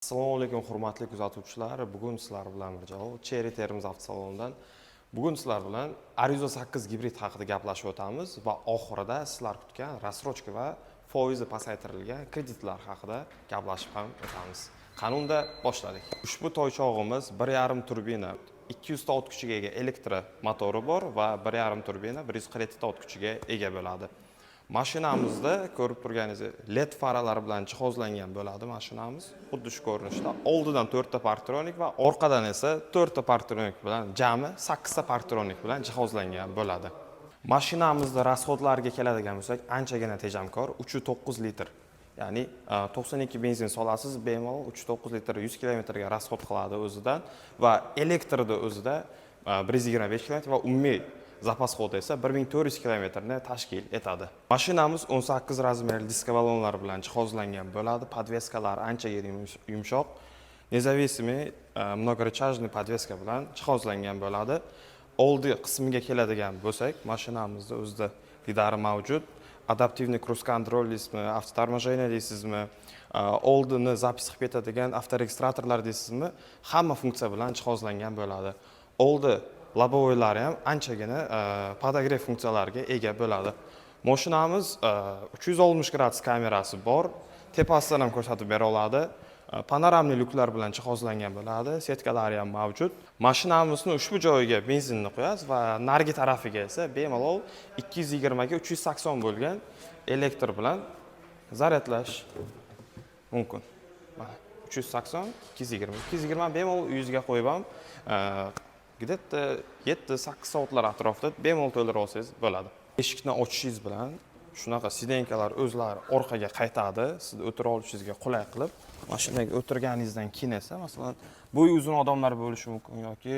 Assalomu alaykum hurmatli kuzatuvchilar. Bugun sizlar bilan birga Cherry Termiz avtosalonidan sizlar bilan Arizo 8 gibrid haqida gaplashib o'tamiz va oxirida sizlar kutgan rassrochka va foizi pasaytirilgan kreditlar haqida gaplashib ham o'tamiz. Qanunda boshladik. Ushbu toychog'imiz 1.5 turbina 200 ot kuchiga ega elektr motori bor va 1.5 turbina 147 ot kuchiga ega bo'ladi. Mashinamizda ko'rib turganingiz LED faralari bilan jihozlangan bo'ladi mashinamiz. Xuddi shu ko'rinishda. Oldidan 4 ta parktronik va orqadan esa 4 ta parktronik bilan jami 8 ta parktronik bilan jihozlangan bo'ladi. Mashinamizda rasxodlarga keladigan bo'lsak, anchagina tejamkor, 3.9 litr. Ya'ni 92 benzin solasiz, bemalol 3.9 litr 100 kilometrga rasxod qiladi o'zidan va elektrda o'zida 125 km va umumiy zapas xodi esa 1400 kilometrni tashkil etadi. Mashinamiz 18 razmerli diska balonlar bilan jihozlangan bo'ladi. Podveskalar anchagina yumshoq. Независимый многорычажный podveska bilan jihozlangan bo'ladi. Oldi qismiga keladigan bo'lsak, mashinamizda o'zida lidari mavjud. Adaptivniy cruise control deysizmi, avtotormojeniya deysizmi, oldini zapis qilib ketadigan avtoregistratorlar deysizmi, hamma funksiya bilan jihozlangan bo'ladi. Oldi lobovoylari ham anchagina podogrev funksiyalariga ega bo'ladi. Mashinamiz 360 gradus kamerasi bor, tepasidan ham ko'rsatib bera oladi. Panoramli lyuklar bilan jihozlangan bo'ladi, setkalari ham mavjud. Mashinamizning ushbu joyiga benzinni qo'yasiz va narigi tarafiga esa bemalol 220 ga 380 bo'lgan elektr bilan zaryadlash mumkin. Mana 380, 220, 220 bemalol uyingizga qo'yib ham где-то 7-8 soatlar atrofida bemalol to'ldirib olsangiz bo'ladi. Eshikni ochishingiz bilan shunaqa sidenkalar o'zlari orqaga qaytadi, sizni o'tirib olishingizga qulay qilib, mashinaga o'tirganingizdan keyin esa, masalan, bo'yi uzun odamlar bo'lishi mumkin yoki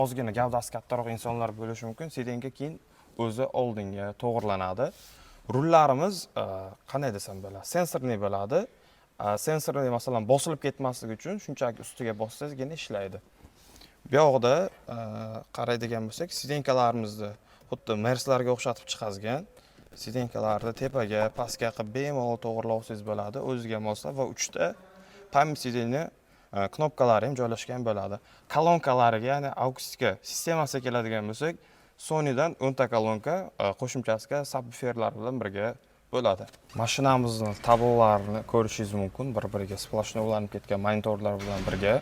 ozgina gavdasi kattaroq insonlar bo'lishi mumkin. Sidenka keyin o'zi oldinga to'g'rilanadi. Rullarimiz qanday desam bo'ladi? Sensorli bo'ladi. Sensorli masalan bosilib ketmasligi uchun shunchaki ustiga bossangizgina ishlaydi. Bu yoqda qaraydigan bo'lsak, sidenkalarimizni xuddi Merslarga o'xshatib chiqazgan. Sidenkalarni tepaga, pastga qilib bemalol to'g'rilab olsangiz bo'ladi, o'ziga moslab va 3 ta pamyat sideniya knopkalari ham joylashgan bo'ladi. Kolonkalariga, ya'ni akustika sistemasiga keladigan bo'lsak, Sonydan 10 ta kolonka qo'shimchasiga subwooferlar bilan birga bo'ladi. Mashinamizning tablolarini ko'rishingiz mumkin, bir-biriga splashnoy ulanib ketgan monitorlar bilan birga.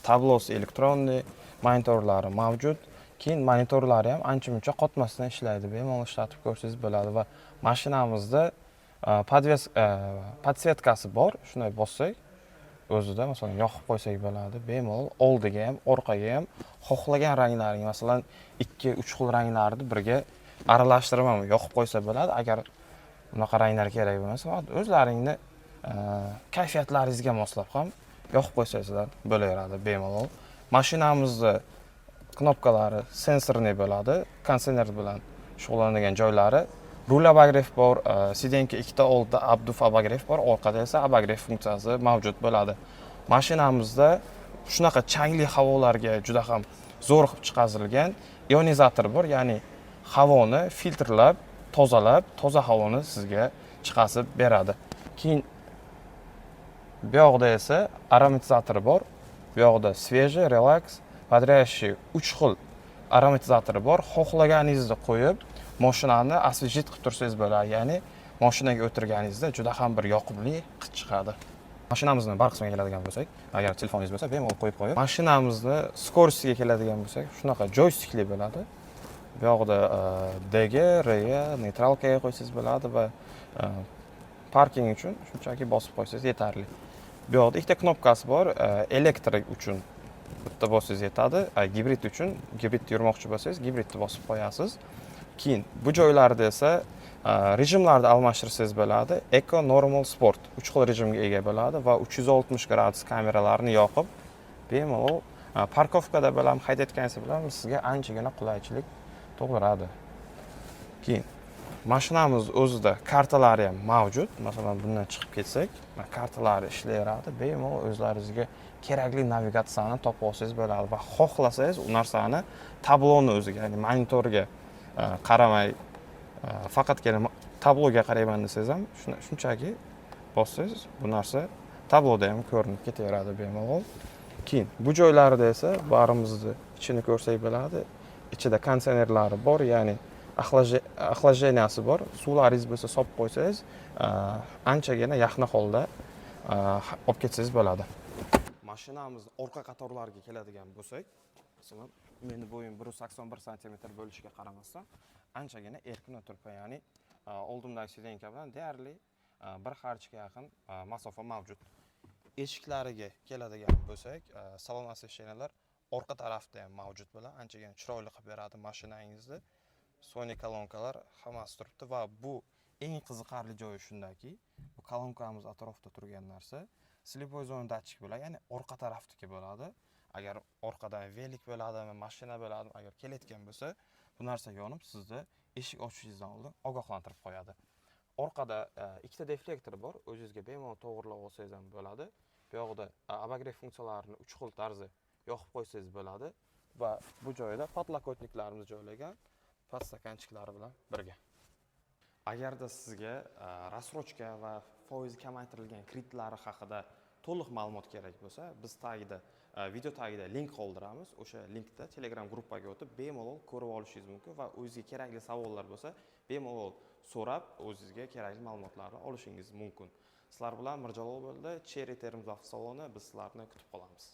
Tablosi elektronniy, monitorlari mavjud. Keyin monitorlari ham ancha-muncha qotmasdan ishlaydi. Bemalol ishlatib ko'rsangiz bo'ladi va mashinamizda podsetkasi bor. Shunday bossak, o'zida masalan yoqib qo'ysak bo'ladi. Bemalol oldiga ham, orqaga ham xohlagan ranglaring, masalan 2-3 xil ranglarni birga aralashtirib ham yoqib qo'ysa bo'ladi. Agar bunaqa ranglar kerak bo'lmasa, o'zlaringni kayfiyatlaringizga moslab ham yoqib qo'ysangizlar bo'laveradi bemalol. Mashinamizda knopkalari sensorli bo'ladi, kondisioner bilan shug'ullanadigan joylari, rul abagrev bor, sidenka 2 ta oldida abduf abagrev bor, orqada esa abagrev funksiyasi mavjud bo'ladi. Mashinamizda shunaqa changli havolarga juda ham zo'r qilib chiqarilgan ionizator bor, ya'ni havoni filtrlab, tozalab, toza havoni sizga chiqazib beradi. Keyin bu yoqda esa aromatizator bor. Bu yoqda svejiy, relaks, подрящий 3 xil aromatizatori bor. Xohlaganingizni qo'yib, mashinani освежить qilib tursangiz bo'ladi. Ya'ni mashinaga o'tirganingizda juda ham bir yoqimli hid chiqadi. Mashinamizning bar qismiga keladigan bo'lsak, agar telefoningiz bo'lsa, bemalol qo'yib qo'yib. Mashinamizni skorostiga keladigan bo'lsak, shunaqa joystikli bo'ladi. Bu yoqda D ga, R ga, neytralkaga qo'ysangiz bo'ladi va parking uchun shunchaki bosib qo'ysangiz yetarli. Bu yoqda ikkita knopkasi bor, elektrik uchun bitta bossangiz yetadi, gibrid uchun gibridda yurmoqchi bo'lsangiz, gibridni bosib qo'yasiz. Keyin bu joylarda esa rejimlarni almashtirsangiz bo'ladi. Eco, Normal, Sport 3 xil rejimga ega bo'ladi va 360 gradus kameralarni yoqib, bemalol parkovkada bilan haydayotganingiz bilan sizga anchagina qulaychilik tug'diradi. Keyin mashinamiz o'zida kartalari ham mavjud. Masalan, bundan chiqib ketsak, kartalari ishlayveradi. Bemalol o'zlaringizga kerakli navigatsiyani topib olsangiz bo'ladi va xohlasangiz u narsani tabloni o'ziga, ya'ni monitorga qaramay, faqatgina tabloga qarayman desangiz ham shunchaki bossangiz bu narsa tabloda ham ko'rinib ketaveradi bemalol. Keyin bu joylarida esa barimizni ichini ko'rsak bo'ladi. Ichida konditsionerlari bor, ya'ni axlajeniyasi bor. Suvlaringiz bo'lsa solib qo'ysangiz, anchagina yaxna holda olib ketsangiz bo'ladi. Mashinamizni orqa qatorlariga keladigan bo'lsak, masalan, meni bo'yim 181 sm bo'lishiga qaramasdan, anchagina erkin o'tiribman, ya'ni oldimdagi sidenka bilan deyarli bir qarchga yaqin masofa mavjud. Eshiklariga keladigan bo'lsak, salon osvesheniyalar orqa tarafda ham mavjud bo'ladi. Anchagina chiroyli qilib beradi mashinangizni. Sony kolonkalar hammasi turibdi va bu eng qiziqarli joyi shundaki, bu kolonkamiz atrofida turgan narsa slipoy zona datchik bo'ladi, ya'ni orqa tarafdagi bo'ladi. Agar orqadan velik bo'ladimi, mashina bo'ladimi, agar kelayotgan bo'lsa, bu narsa yonib sizni eshik ochishingizdan oldin ogohlantirib qo'yadi. Orqada ikkita deflektor bor, o'zingizga bemalol to'g'rilab olsangiz ham bo'ladi. Bu yoqda обогрев funksiyalarini 3 xil tarzda yoqib qo'ysangiz bo'ladi va bu joyda podlokotniklarimiz joylagan, podstakanchiklari bilan birga. Agarda sizga rassrochka va foizi kamaytirilgan kreditlari haqida to'liq ma'lumot kerak bo'lsa, biz tagida video tagida link qoldiramiz. O'sha linkda Telegram gruppaga o'tib bemalol ko'rib olishingiz mumkin va o'zingizga kerakli savollar bo'lsa, bemalol so'rab, o'zingizga kerakli ma'lumotlarni olishingiz mumkin. Sizlar bilan Mirjalol bo'ldi. Cherry Termiz avtosaloni, biz sizlarni kutib qolamiz.